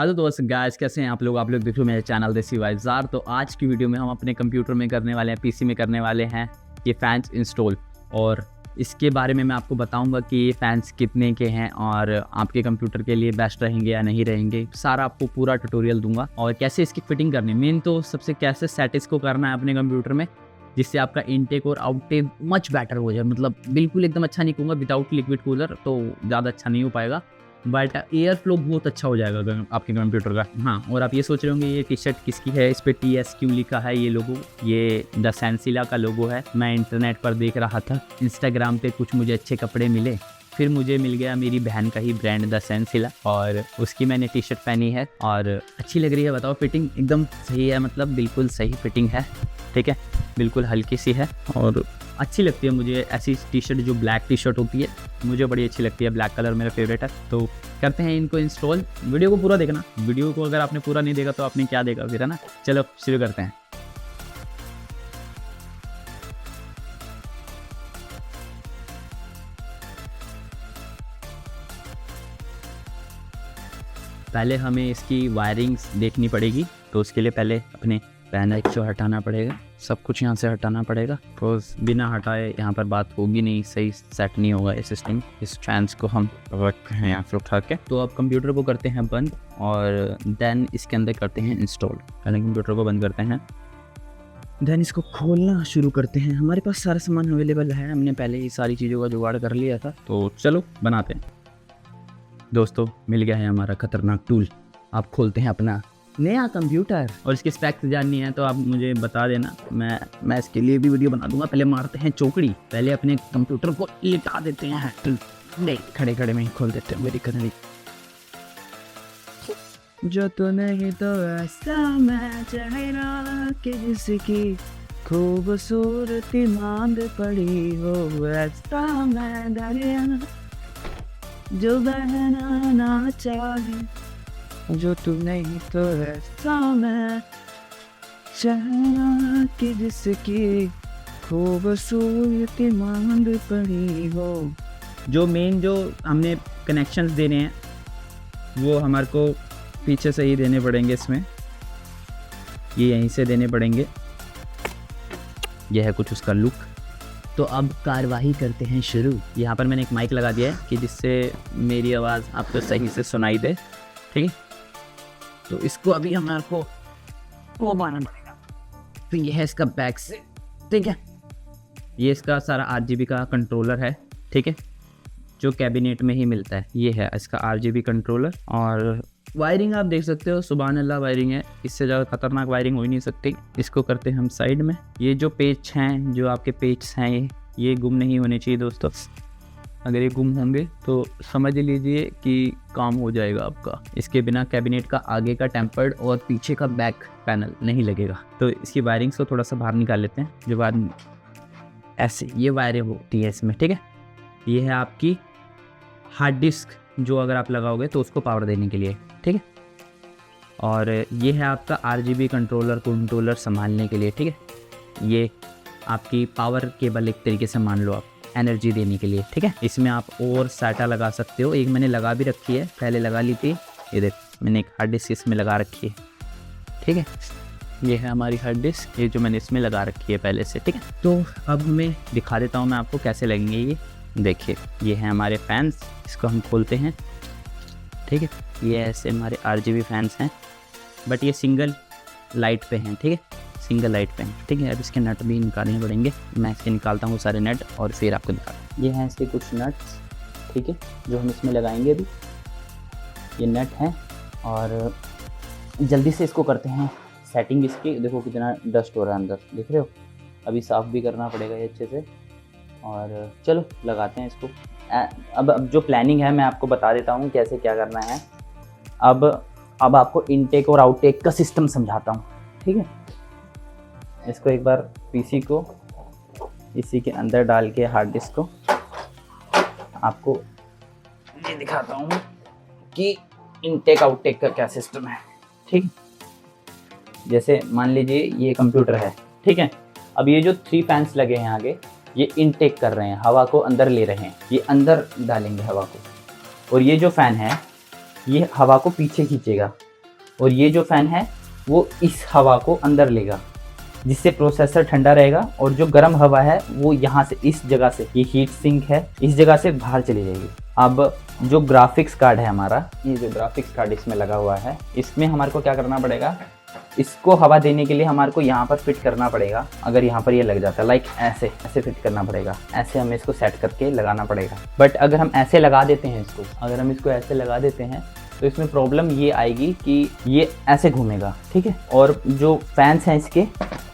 Hello दोस्त guys, कैसे हैं आप लोग देख रहे हो मेरे चैनल देसी वाइजार। तो आज की वीडियो में हम अपने कंप्यूटर में करने वाले हैं, पीसी में करने वाले हैं ये फैंस इंस्टॉल। और इसके बारे में मैं आपको बताऊंगा कि ये फैंस कितने के हैं और आपके कंप्यूटर के लिए बेस्ट रहेंगे या नहीं रहेंगे। सारा आपको पूरा ट्यूटोरियल दूंगा और कैसे इसकी फिटिंग करनी है। मेन तो सबसे कैसे सेट इसको करना है अपने कंप्यूटर में, जिससे आपका इनटेक और आउटटेक मच बेटर हो जाए। मतलब बिल्कुल एकदम अच्छा नहीं कहूँगा, विदाउट लिक्विड कूलर तो ज़्यादा अच्छा नहीं हो पाएगा, बट एयर फ्लो बहुत अच्छा हो जाएगा आपके कंप्यूटर का। हाँ, और आप ये सोच रहे होंगे ये टी शर्ट किसकी है, इस पर TSQ लिखा है, ये लोगो, ये द सेंसिला का लोगो है। मैं इंटरनेट पर देख रहा था, इंस्टाग्राम पे कुछ मुझे अच्छे कपड़े मिले, फिर मुझे मिल गया मेरी बहन का ही ब्रांड द सेंसिला और उसकी मैंने टी शर्ट पहनी है और अच्छी लग रही है। बताओ, फिटिंग एकदम सही है, मतलब बिल्कुल सही फिटिंग है, ठीक है, बिल्कुल हल्की सी है और अच्छी लगती है मुझे। ऐसी टी शर्ट जो ब्लैक टी शर्ट होती है मुझे बड़ी अच्छी लगती है, ब्लैक कलर मेरा फेवरेट है। तो करते हैं इनको इंस्टॉल। वीडियो को पूरा देखना, वीडियो को अगर आपने पूरा नहीं देखा तो आपने क्या देखा फिर, है ना। चलो शुरू करते हैं। पहले हमें इसकी वायरिंग्स देखनी पड़ेगी, तो उसके लिए पहले अपने पैनल को हटाना पड़ेगा, सब कुछ यहाँ से हटाना पड़ेगा। बिकॉज बिना हटाए यहाँ पर बात होगी नहीं, सही सेट नहीं होगा ये सिस्टम। इस फैंस को हम रखते हैं यहाँ पर उठा के। तो अब कंप्यूटर को करते हैं बंद और देन इसके अंदर करते हैं इंस्टॉल। पहले कंप्यूटर को बंद करते हैं, देन इसको खोलना शुरू करते हैं। हमारे पास सारा सामान अवेलेबल है, हमने पहले ही सारी चीज़ों का जुगाड़ कर लिया था, तो चलो बनाते हैं। दोस्तों, मिल गया है हमारा खतरनाक टूल। आप खोलते हैं अपना नया कंप्यूटर और इसकी स्पेक्स जाननी है तो आप मुझे बता देना, मैं इसके लिए भी वीडियो बना दूंगा। पहले मारते हैं चौकड़ी, पहले अपने कंप्यूटर को लिटा देते हैं। नहीं, खड़े खड़े में ही खोल देते हैं, मेरी कदम जो तो नहीं तो ऐसा मैं चेहरा किसकी खूबसूरती मांग पड़ी हो, ऐसा मैं दरिया जो बहना ना चाहे, जो तू नहीं तो ऐसा मैं चेहरा कि जिसकी खूबसूरती मांग पड़ी हो। जो मेन जो हमने कनेक्शंस देने हैं वो हमारे को पीछे से ही देने पड़ेंगे। इसमें ये यहीं से देने पड़ेंगे। यह है कुछ उसका लुक। तो अब कार्रवाई करते हैं शुरू। यहाँ पर मैंने एक माइक लगा दिया है कि जिससे मेरी आवाज़ आपको सही से सुनाई दे, ठीक है। तो इसको अभी हमारे को वो मारना पड़ेगा। तो ये है इसका बैक से, ठीक है। ये इसका सारा RGB का कंट्रोलर है, ठीक है, जो कैबिनेट में ही मिलता है। ये है इसका RGB कंट्रोलर और वायरिंग आप देख सकते हो, सुभान अल्लाह वायरिंग है, इससे ज़्यादा खतरनाक वायरिंग हो ही नहीं सकती। इसको करते हैं हम साइड में। ये जो पेच हैं, जो आपके पेच हैं, ये गुम नहीं होने चाहिए दोस्तों। अगर ये गुम होंगे तो समझ लीजिए कि काम हो जाएगा आपका। इसके बिना कैबिनेट का आगे का टेम्पर्ड और पीछे का बैक पैनल नहीं लगेगा। तो इसकी वायरिंग्स को थोड़ा सा बाहर निकाल लेते हैं। जो बाद ऐसे ये वायरिंग होती है इसमें, ठीक है। ये है आपकी हार्ड डिस्क, जो अगर आप लगाओगे तो उसको पावर देने के लिए, ठीक है। और ये है आपका RGB कंट्रोलर संभालने के लिए, ठीक है। ये आपकी पावर केबल एक तरीके से मान लो आप, एनर्जी देने के लिए, ठीक है। इसमें आप और साटा लगा सकते हो। एक मैंने लगा भी रखी है, पहले लगा ली थी। ये देख, मैंने एक हार्ड डिस्क इसमें लगा रखी है, ठीक है। ये है हमारी हार्ड डिस्क, ये जो मैंने इसमें लगा रखी है पहले से, ठीक है। तो अब मैं दिखा देता हूँ मैं आपको कैसे लगेंगे ये। देखिए, ये है हमारे फैंस, इसको हम खोलते हैं, ठीक है। ये ऐसे हमारे RGB फैंस हैं, बट ये सिंगल लाइट पे हैं, ठीक है, सिंगल लाइट पे हैं, ठीक है। अब इसके नट भी निकालने पड़ेंगे। मैं इसके निकालता हूँ सारे नट और फिर आपको दिखाता हूँ। ये हैं इसके कुछ नट्स, ठीक है, जो हम इसमें लगाएंगे अभी। ये नट हैं और जल्दी से इसको करते हैं सेटिंग इसकी। देखो कितना डस्ट हो रहा है अंदर, देख रहे हो। अभी साफ़ भी करना पड़ेगा ये अच्छे से। और चलो लगाते हैं इसको। अब जो प्लानिंग है मैं आपको बता देता हूँ कैसे क्या करना है। अब आपको इनटेक और आउटटेक का सिस्टम समझाता हूँ, ठीक है। इसको एक बार पीसी को इसी के अंदर डाल के हार्ड डिस्क को आपको ये दिखाता हूँ कि इनटेक आउटटेक का क्या सिस्टम है, ठीक। जैसे मान लीजिए ये कंप्यूटर है, ठीक है। अब ये जो 3 फैंस लगे हैं आगे, ये इनटेक कर रहे हैं, हवा को अंदर ले रहे हैं, ये अंदर डालेंगे हवा को। और ये जो फ़ैन है ये हवा को पीछे खींचेगा, और ये जो फ़ैन है वो इस हवा को अंदर लेगा, जिससे प्रोसेसर ठंडा रहेगा, और जो गर्म हवा है वो यहाँ से, इस जगह से, ये हीट सिंक है, इस जगह से बाहर चली जाएगी। अब जो ग्राफिक्स कार्ड है हमारा, ये जो ग्राफिक्स कार्ड इसमें लगा हुआ है, इसमें हमारे को क्या करना पड़ेगा, इसको हवा देने के लिए हमारे को यहाँ पर फिट करना पड़ेगा। अगर यहाँ पर ये लग जाता है, लाइक ऐसे ऐसे फिट करना पड़ेगा, ऐसे हमें इसको सेट करके लगाना पड़ेगा। बट अगर हम ऐसे लगा देते हैं इसको, अगर हम इसको ऐसे लगा देते हैं तो इसमें प्रॉब्लम ये आएगी कि ये ऐसे घूमेगा, ठीक है। और जो फैंस हैं इसके,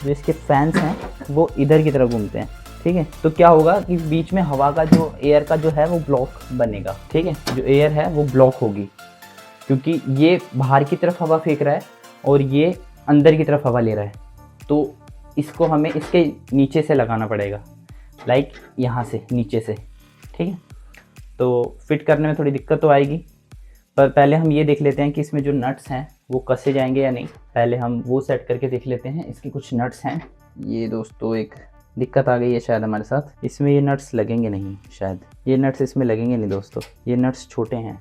जो इसके फैंस हैं वो इधर की तरफ घूमते हैं, ठीक है। तो क्या होगा कि बीच में हवा का जो एयर का जो है वो ब्लॉक बनेगा, ठीक है। जो एयर है वो ब्लॉक होगी, क्योंकि ये बाहर की तरफ हवा फेंक रहा है और ये अंदर की तरफ हवा ले रहा है। तो इसको हमें इसके नीचे से लगाना पड़ेगा, लाइक यहाँ से नीचे से, ठीक है। तो फिट करने में थोड़ी दिक्कत तो आएगी, पर पहले हम ये देख लेते हैं कि इसमें जो नट्स हैं वो कसे जाएंगे या नहीं। पहले हम वो सेट करके देख लेते हैं। इसके कुछ नट्स हैं, ये दोस्तों एक दिक्कत आ गई है शायद हमारे साथ, इसमें ये नट्स लगेंगे नहीं, शायद ये नट्स इसमें लगेंगे नहीं दोस्तों, ये नट्स छोटे हैं।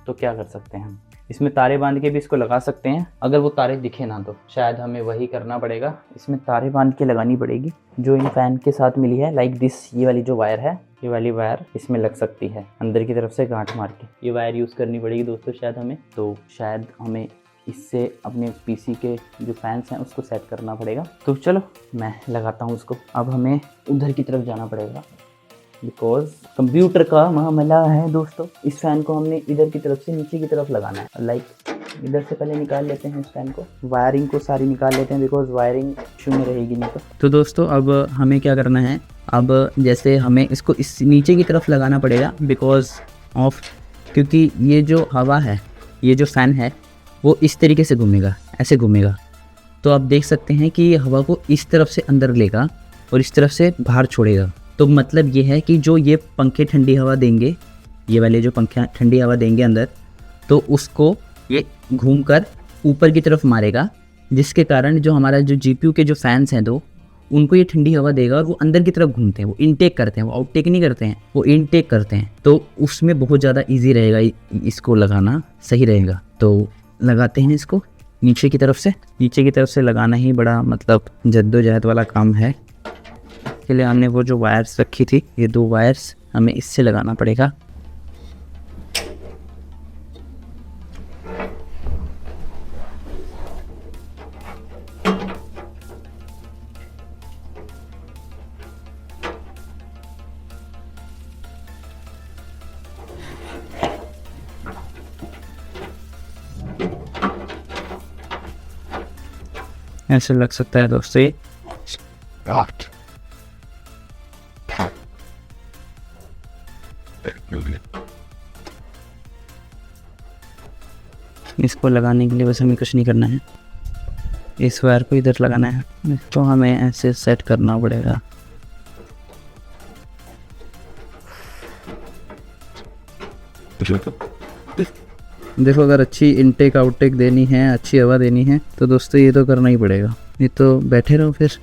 तो क्या कर सकते हैं हम, इसमें तारे बांध के भी इसको लगा सकते हैं। अगर वो तारे दिखे ना तो शायद हमें वही करना पड़ेगा, इसमें तारे बांध के लगानी पड़ेगी जो इन फैन के साथ मिली है, लाइक दिस। ये वाली जो वायर है, ये वाली वायर इसमें लग सकती है अंदर की तरफ से गांठ मार के, ये वायर यूज़ करनी पड़ेगी दोस्तों शायद हमें। तो शायद हमें इससे अपने पीसी के जो फैंस हैं उसको सेट करना पड़ेगा। तो चलो मैं लगाता हूँ उसको। अब हमें उधर की तरफ जाना पड़ेगा, बिकॉज कंप्यूटर का मामला है दोस्तों। इस फैन को हमने इधर की तरफ से नीचे की तरफ लगाना है, लाइक इधर से पहले निकाल लेते हैं इस फैन को, वायरिंग को सारी निकाल लेते हैं, बिकॉज वायरिंग शून्य रहेगी नहीं तो दोस्तों अब हमें क्या करना है, अब जैसे हमें इसको इस नीचे की तरफ लगाना पड़ेगा, बिकॉज ऑफ, क्योंकि ये जो हवा है, ये जो फ़ैन है वो इस तरीके से घूमेगा, ऐसे घूमेगा। तो आप देख सकते हैं कि ये हवा को इस तरफ से अंदर लेगा और इस तरफ से बाहर छोड़ेगा। तो मतलब ये है कि जो ये पंखे ठंडी हवा देंगे, ये वाले जो पंखे ठंडी हवा देंगे अंदर, तो उसको ये घूमकर ऊपर की तरफ मारेगा, जिसके कारण जो हमारा जो जीपीयू के जो फैंस हैं दो, उनको ये ठंडी हवा देगा और वो अंदर की तरफ घूमते हैं, वो इनटेक करते हैं, वो आउटटेक नहीं करते हैं, वो इनटेक करते हैं। तो उसमें बहुत ज़्यादा ईजी रहेगा, इसको लगाना सही रहेगा। तो लगाते हैं इसको नीचे की तरफ से। नीचे की तरफ से लगाना ही बड़ा मतलब जद्दोजहद वाला काम है। इसके लिए हमने वो जो वायर्स रखी थी, ये 2 वायर्स हमें इससे लगाना पड़ेगा। ऐसे लग सकता है दोस्तों ये। इसको लगाने के लिए बस हमें कुछ नहीं करना है, इस वायर को इधर लगाना है, इसको हमें ऐसे सेट करना पड़ेगा। देखो अगर अच्छी इनटेक आउटटेक देनी है, अच्छी हवा देनी है, तो दोस्तों ये तो करना ही पड़ेगा। ये तो बैठे रहो, फिर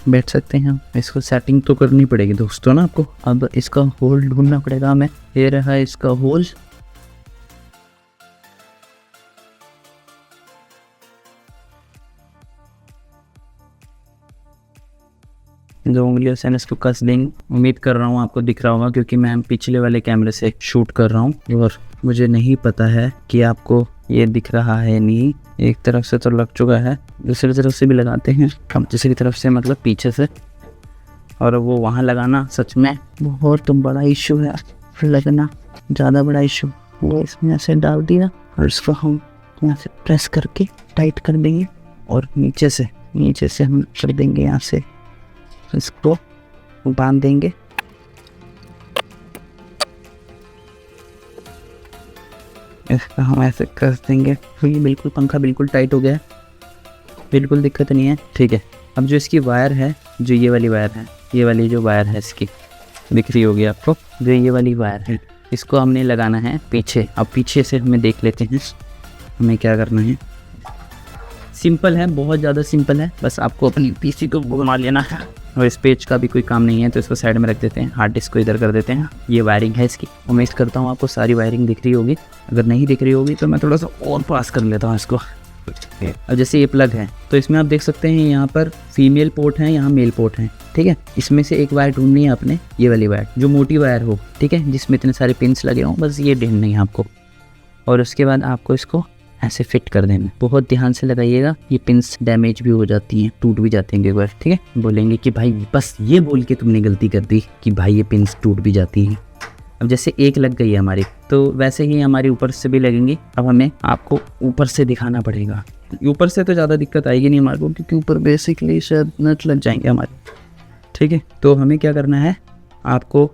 बैठ सकते हैं हम, इसको सेटिंग तो करनी पड़ेगी दोस्तों ना आपको। अब इसका होल ढूंढना पड़ेगा हमें, ये रहा इसका होल। दो उंगलियों से इसको कस देंगे। उम्मीद कर रहा हूँ आपको दिख रहा होगा, क्योंकि मैं पिछले वाले कैमरे से शूट कर रहा हूँ और मुझे नहीं पता है कि आपको ये दिख रहा है नहीं। एक तरफ से तो लग चुका है, दूसरी तरफ से भी लगाते हैं हम, दूसरी तरफ से मतलब पीछे से। और वो वहाँ लगाना सच में बहुत बड़ा इशू है, लगना ज़्यादा बड़ा इशू। वो इसमें ऐसे डाल दिया और इसको हम यहाँ से प्रेस करके टाइट कर देंगे, और नीचे से हम कर देंगे, यहाँ से इसको बांध देंगे। इसका हम ऐसे कस देंगे, तो ये बिल्कुल पंखा बिल्कुल टाइट हो गया है, बिल्कुल दिक्कत नहीं है, ठीक है। अब जो इसकी वायर है, जो ये वाली वायर है, ये वाली जो वायर है इसकी दिख रही होगी आपको, जो ये वाली वायर है, इसको हमने लगाना है पीछे। अब पीछे से हमें देख लेते हैं हमें क्या करना है। सिंपल है, बहुत ज़्यादा सिंपल है, बस आपको अपनी पीसी को घुमा लेना है। और इस पेज का भी कोई काम नहीं है, तो इसको साइड में रख देते हैं, हार्ड डिस्क को इधर कर देते हैं। ये वायरिंग है इसकी, उम्मीद करता हूँ आपको सारी वायरिंग दिख रही होगी। अगर नहीं दिख रही होगी तो मैं थोड़ा सा और पास कर लेता हूँ इसको, अब जैसे ये प्लग है तो इसमें आप देख सकते हैं यहाँ पर फीमेल पोर्ट है, यहाँ मेल पोर्ट है, ठीक है। इसमें से एक वायर ढूंढनी है आपने, ये वाली वायर जो मोटी वायर हो, ठीक है, जिसमें इतने सारे पिन्स लगे हों, बस ये ढूंढनी है आपको। और उसके बाद आपको इसको ऐसे फिट कर देना। बहुत ध्यान से लगाइएगा, ये पिन्स डैमेज भी हो जाती हैं, टूट भी जाते हैं एक बार, ठीक है। बोलेंगे कि भाई बस ये बोल के तुमने गलती कर दी कि भाई ये पिन्स टूट भी जाती हैं। अब जैसे एक लग गई है हमारी, तो वैसे ही हमारी ऊपर से भी लगेंगी। अब हमें आपको ऊपर से दिखाना पड़ेगा। ऊपर से तो ज़्यादा दिक्कत आएगी नहीं हमारे को, क्योंकि ऊपर बेसिकली शायद नट लग जाएंगे हमारे, ठीक है। तो हमें क्या करना है, आपको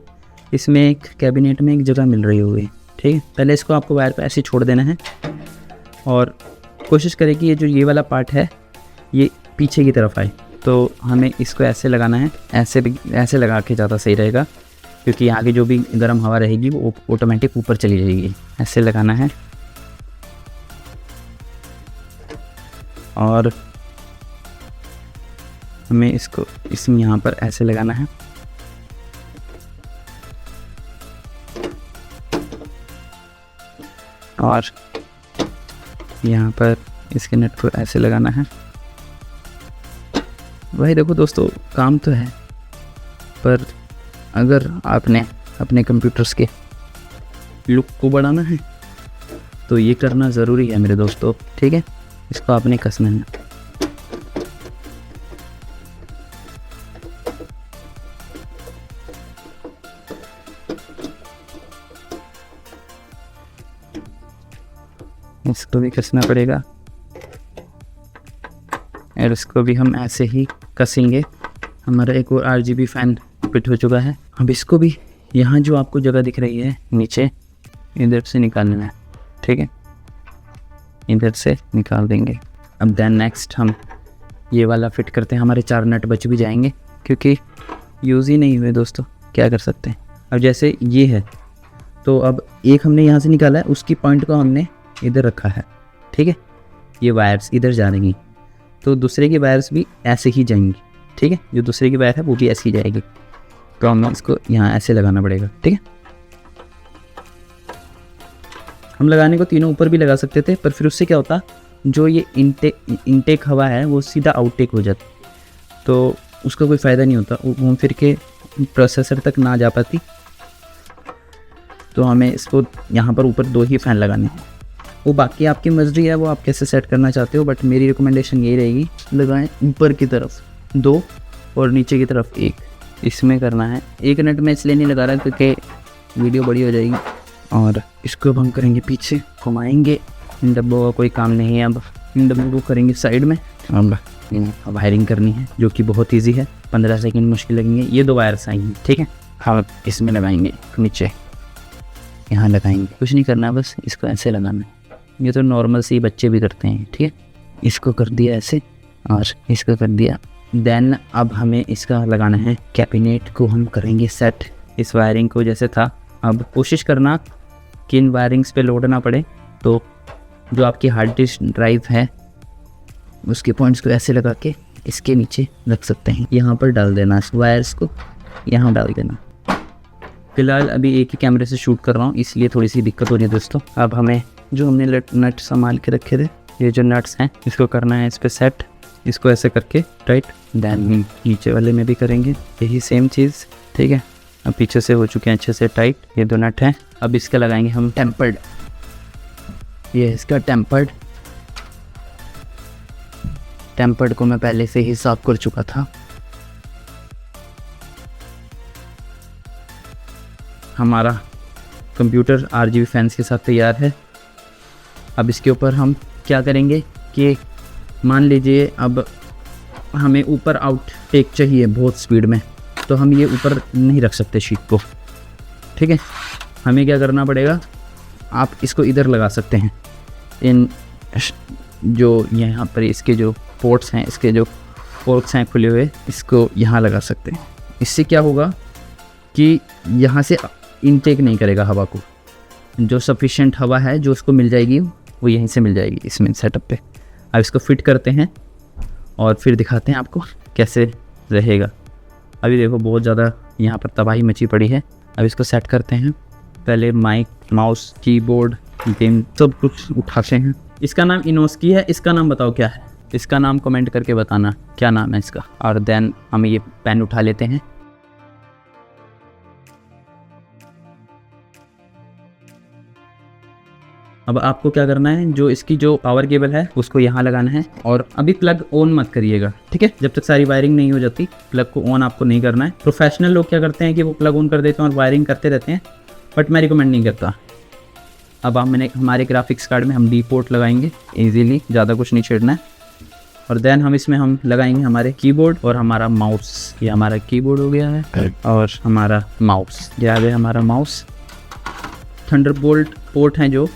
इसमें एक कैबिनेट में एक जगह मिल रही होगी, ठीक है। पहले इसको आपको वायर पर ऐसे छोड़ देना है और कोशिश करें कि ये वाला पार्ट है ये पीछे की तरफ आए। तो हमें इसको ऐसे लगाना है, ऐसे लगा के ज़्यादा सही रहेगा, क्योंकि आगे जो भी गर्म हवा रहेगी वो ऑटोमेटिक ऊपर चली जाएगी। ऐसे लगाना है और हमें इसको इसमें यहाँ पर ऐसे लगाना है और यहाँ पर इसके नट को ऐसे लगाना है। वही देखो दोस्तों, काम तो है, पर अगर आपने अपने कंप्यूटर्स के लुक को बढ़ाना है तो ये करना ज़रूरी है मेरे दोस्तों, ठीक है। इसको आपने कसना है। इसको भी कसना पड़ेगा और इसको भी हम ऐसे ही कसेंगे। हमारा एक और RGB फैन फिट हो चुका है। अब इसको भी यहाँ जो आपको जगह दिख रही है नीचे, इधर से निकालना है, ठीक है, इधर से निकाल देंगे। अब देन नेक्स्ट हम ये वाला फिट करते हैं। हमारे 4 नट बच भी जाएंगे क्योंकि यूज़ ही नहीं हुए दोस्तों, क्या कर सकते हैं। अब जैसे ये है तो अब एक हमने यहाँ से निकाला है, उसकी पॉइंट को हमने इधर रखा है, ठीक है। ये वायर्स इधर जा रही तो दूसरे की वायर्स भी ऐसे ही जाएंगी, ठीक है। जो दूसरे की वायर है वो भी ऐसे ही जाएगी। तो हमें इसको यहाँ ऐसे लगाना पड़ेगा, ठीक है। हम लगाने को तीनों ऊपर भी लगा सकते थे, पर फिर उससे क्या होता, जो ये इनटेक हवा है वो सीधा आउटटेक हो जाती, तो उसका कोई फ़ायदा नहीं होता, वो घूम फिर के प्रोसेसर तक ना जा पाती। तो हमें इसको यहाँ पर ऊपर 2 ही फ़ैन लगाने हैं। वो बाकी आपकी मर्जी है, वो आप कैसे सेट करना चाहते हो, बट मेरी रिकमेंडेशन यही रहेगी, लगाएं ऊपर की तरफ 2 और नीचे की तरफ 1। इसमें करना है। 1 नट में इसलिए नहीं लगा रहा क्योंकि वीडियो बड़ी हो जाएगी। और इसको अब हम करेंगे पीछे, घुमाएंगे। इन डब्बों का कोई काम नहीं है। अब इन डब्बों को करेंगे साइड में। अब वायरिंग करनी है जो कि बहुत ईजी है, 15 सेकंड मुश्किल लगेंगे। ये 2 वायर्स आएंगे, ठीक है। हम इसमें लगाएंगे, नीचे यहाँ लगाएंगे। कुछ नहीं करना, बस इसको ऐसे लगाना है। ये तो नॉर्मल से ही बच्चे भी करते हैं, ठीक है। इसको कर दिया ऐसे और इसको कर दिया। देन अब हमें इसका लगाना है कैबिनेट को हम करेंगे सेट, इस वायरिंग को जैसे था। अब कोशिश करना कि इन वायरिंग्स पे लोड ना पड़े, तो जो आपकी हार्ड डिस्क ड्राइव है उसके पॉइंट्स को ऐसे लगा के इसके नीचे रख सकते हैं। यहाँ पर डाल देना, वायर्स को यहाँ डाल देना। फिलहाल अभी एक ही कैमरे से शूट कर रहा हूँ, इसलिए थोड़ी सी दिक्कत हो रही है दोस्तों। अब हमें जो हमने नट संभाल के रखे थे, ये जो नट्स हैं, इसको करना है इस पर सेट। इसको ऐसे करके टाइट। देन नीचे वाले में भी करेंगे यही सेम चीज़, ठीक है। अब पीछे से हो चुके हैं अच्छे से टाइट ये 2 नट हैं। अब इसका लगाएंगे हम टेम्पर्ड। ये इसका टेम्पर्ड को मैं पहले से ही साफ कर चुका था। हमारा कंप्यूटर RGB फैंस के साथ तैयार है। अब इसके ऊपर हम क्या करेंगे कि मान लीजिए अब हमें ऊपर आउटटेक चाहिए बहुत स्पीड में, तो हम ये ऊपर नहीं रख सकते शीट को, ठीक है। हमें क्या करना पड़ेगा, आप इसको इधर लगा सकते हैं। इन जो यहाँ पर इसके जो पोर्ट्स हैं, इसके जो पोर्ट्स हैं खुले हुए, इसको यहाँ लगा सकते हैं। इससे क्या होगा कि यहाँ से इनटेक नहीं करेगा हवा को, जो सफिशिएंट हवा है जो उसको मिल जाएगी वो यहीं से मिल जाएगी इसमें सेटअप पे। अब इसको फिट करते हैं और फिर दिखाते हैं आपको कैसे रहेगा। अभी देखो बहुत ज़्यादा यहाँ पर तबाही मची पड़ी है। अब इसको सेट करते हैं। पहले माइक, माउस, कीबोर्ड, गेम सब कुछ उठाते हैं। इसका नाम इनोस्की है, इसका नाम बताओ क्या है, इसका नाम कमेंट करके बताना क्या नाम है इसका। और देन हम ये पेन उठा लेते हैं। अब आपको क्या करना है, जो इसकी जो पावर केबल है उसको यहाँ लगाना है और अभी प्लग ऑन मत करिएगा, ठीक है, जब तक सारी वायरिंग नहीं हो जाती प्लग को ऑन आपको नहीं करना है। प्रोफेशनल लोग क्या करते हैं कि वो प्लग ऑन कर देते हैं और वायरिंग करते रहते हैं, बट मैं रिकमेंड नहीं करता। अब हमने हमारे ग्राफिक्स कार्ड में हम डी पोर्ट लगाएंगे इजीली, ज़्यादा कुछ नहीं छेड़ना है। और देन हम इसमें हम लगाएंगे हमारे कीबोर्ड और हमारा माउस। ये हमारा कीबोर्ड हो गया है और हमारा माउस, ये आ गया हमारा माउस। थंडरबोल्ट पोर्ट हैं जो,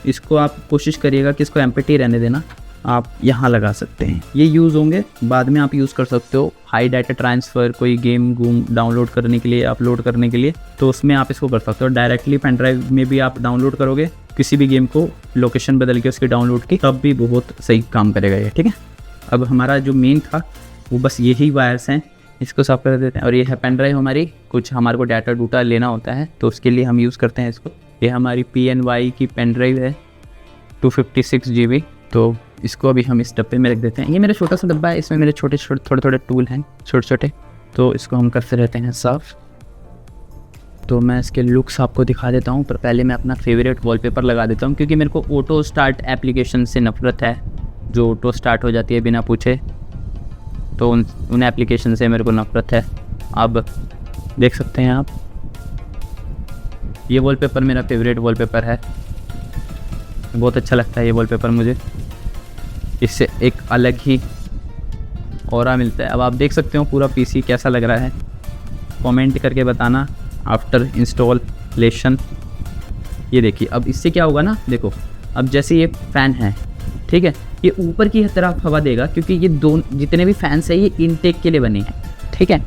इसको आप कोशिश करिएगा कि इसको एम्प्टी रहने देना, आप यहाँ लगा सकते हैं। ये यूज़ होंगे, बाद में आप यूज़ कर सकते हो हाई डाटा ट्रांसफ़र, कोई गेम डाउनलोड करने के लिए, अपलोड करने के लिए, तो उसमें आप इसको कर सकते हो। डायरेक्टली पेन ड्राइव में भी आप डाउनलोड करोगे किसी भी गेम को, लोकेशन बदल के उसकी डाउनलोड की, तब भी बहुत सही काम करेगा ये, ठीक है। अब हमारा जो मेन था वो बस यही वायर्स हैं, इसको साफ कर देते हैं। और ये है पेन ड्राइव हमारी, कुछ हमारे को डाटा डूटा लेना होता है तो उसके लिए हम यूज़ करते हैं इसको। ये हमारी PNY की पेन ड्राइव है 256 GB, तो इसको अभी हम इस डब्बे में रख देते हैं। ये मेरा छोटा सा डब्बा है, इसमें मेरे छोटे थोड़े टूल हैं छोटे छोटे, तो इसको हम करते रहते हैं साफ़। तो मैं इसके लुक्स आपको दिखा देता हूँ, पर पहले मैं अपना फेवरेट वॉलपेपर लगा देता हूँ, क्योंकि मेरे को ऑटो स्टार्ट एप्लीकेशन से नफ़रत है, जो ऑटो स्टार्ट हो जाती है बिना पूछे, तो उन एप्लीकेशन से मेरे को नफ़रत है। अब देख सकते हैं आप, ये वॉलपेपर मेरा फेवरेट वॉलपेपर है, बहुत अच्छा लगता है ये वॉलपेपर मुझे, इससे एक अलग ही ऑरा मिलता है। अब आप देख सकते हो पूरा PC कैसा लग रहा है, कमेंट करके बताना आफ्टर इंस्टॉलेशन। ये देखिए, अब इससे क्या होगा ना, देखो अब जैसे ये फ़ैन है, ठीक है, ये ऊपर की तरफ हवा देगा, क्योंकि ये जितने भी फैंस हैं ये इनटेक के लिए बने हैं, ठीक है।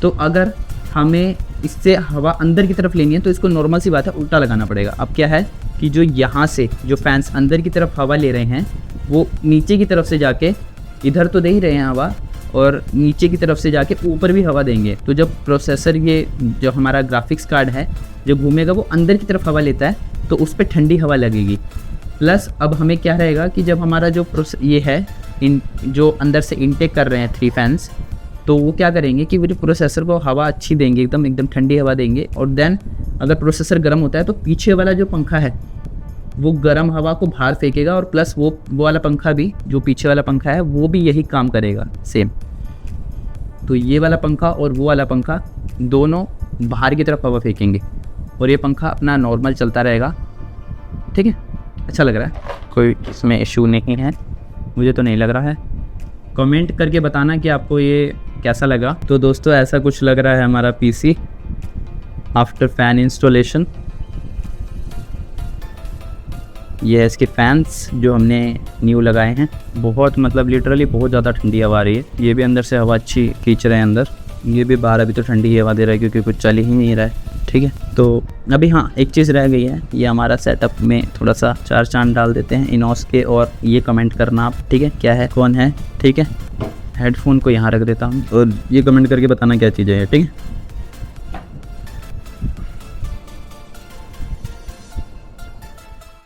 तो अगर हमें इससे हवा अंदर की तरफ लेनी है तो इसको नॉर्मल सी बात है उल्टा लगाना पड़ेगा। अब क्या है कि जो यहाँ से जो फैंस अंदर की तरफ हवा ले रहे हैं वो नीचे की तरफ से जाके, इधर तो दे ही रहे हैं हवा, और नीचे की तरफ से जाके ऊपर भी हवा देंगे। तो जब प्रोसेसर, ये जो हमारा ग्राफिक्स कार्ड है, जो घूमेगा वो अंदर की तरफ हवा लेता है, तो उस पर ठंडी हवा लगेगी। प्लस अब हमें क्या रहेगा कि जब हमारा जो ये है जो अंदर से इनटेक कर रहे हैं 3 फैंस, तो वो क्या करेंगे कि वो जो प्रोसेसर को हवा अच्छी देंगे, एकदम ठंडी हवा देंगे। और देन अगर प्रोसेसर गर्म होता है तो पीछे वाला जो पंखा है वो गर्म हवा को बाहर फेंकेगा, और प्लस वो वाला पंखा भी, जो पीछे वाला पंखा है वो भी यही काम करेगा सेम। तो ये वाला पंखा और वो वाला पंखा दोनों बाहर की तरफ हवा फेंकेंगे, और ये पंखा अपना नॉर्मल चलता रहेगा, ठीक है। अच्छा लग रहा है, कोई इसमें इशू नहीं है, मुझे तो नहीं लग रहा है। कमेंट करके बताना कि आपको ये कैसा लगा। तो दोस्तों ऐसा कुछ लग रहा है हमारा PC आफ्टर फैन इंस्टॉलेशन। ये इसके फैंस जो हमने न्यू लगाए हैं, बहुत मतलब लिटरली बहुत ज़्यादा ठंडी हवा आ रही है। ये भी अंदर से हवा अच्छी खींच रहे हैं अंदर, ये भी बाहर अभी तो ठंडी हवा दे रहा है क्योंकि कुछ चल ही नहीं रहा है, ठीक है। तो अभी हाँ एक चीज़ रह गई है, ये हमारा सेटअप में थोड़ा सा 4 चांद डाल देते हैं इनोस के, और ये कमेंट करना आप, ठीक है, क्या है, कौन है, ठीक है। हेडफोन को यहाँ रख देता हूँ और ये कमेंट करके बताना क्या चीज़ है, ठीक है।